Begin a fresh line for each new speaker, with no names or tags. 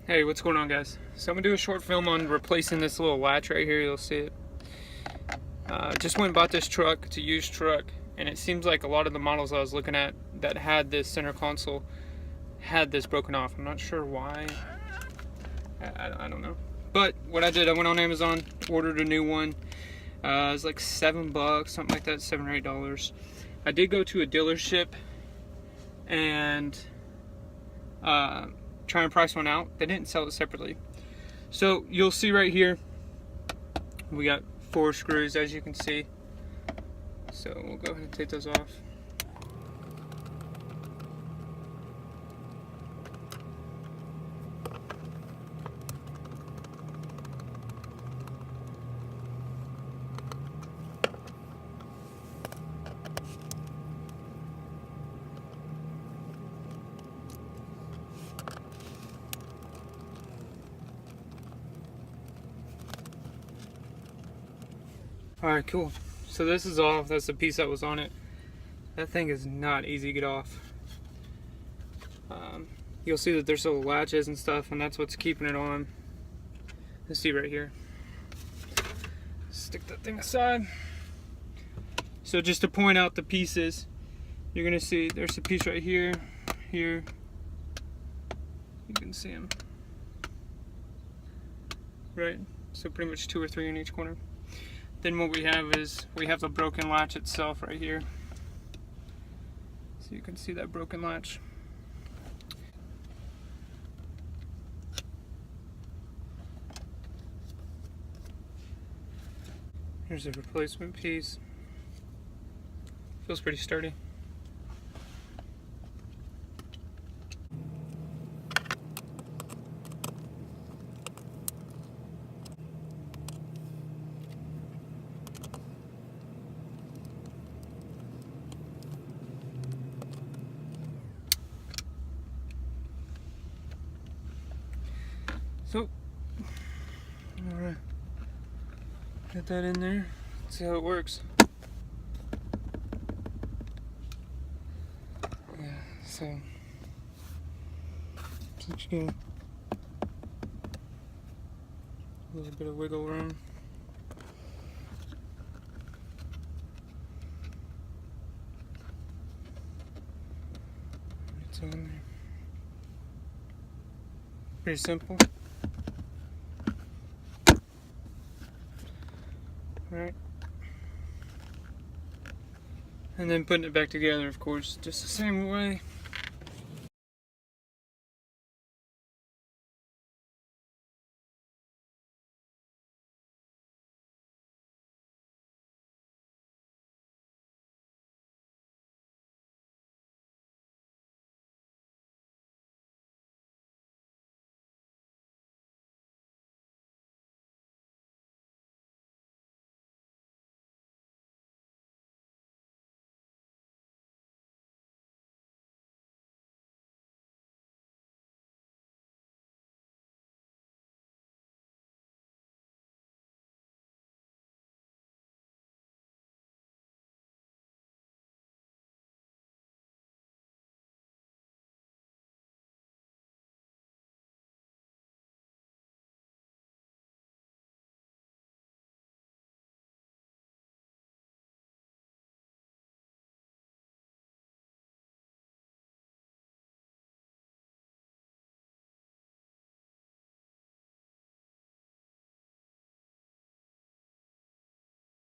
Hey, what's going on, guys? So I'm gonna do a short film on replacing this little latch right here. You'll see it. Just went and bought this truck. It's a used truck, and it seems like a lot of the models I was looking at that had this center console had this broken off. I'm not sure why. I don't know. But what I did, I went on Amazon, ordered a new one. It was like $7, something like that, $7 or $8. I did go to a dealership and try and price one out. They didn't sell it separately. So you'll see right here, we got 4 screws, as you can see. So we'll go ahead and take those off. Alright, cool. So this is off. That's the piece that was on it. That thing is not easy to get off. You'll see that there's little latches and stuff, and that's what's keeping it on. Let's see right here. Stick that thing aside. So just to point out the pieces, you're gonna see there's a piece right here, here. You can see them. Right? So pretty much 2 or 3 in each corner. Then what we have is, we have the broken latch itself right here. So you can see that broken latch. Here's a replacement piece. Feels pretty sturdy. So, alright, get that in there, see how it works. Yeah, so just get a little bit of wiggle room. It's on there. Pretty simple. Right, and then putting it back together, of course, just the same way.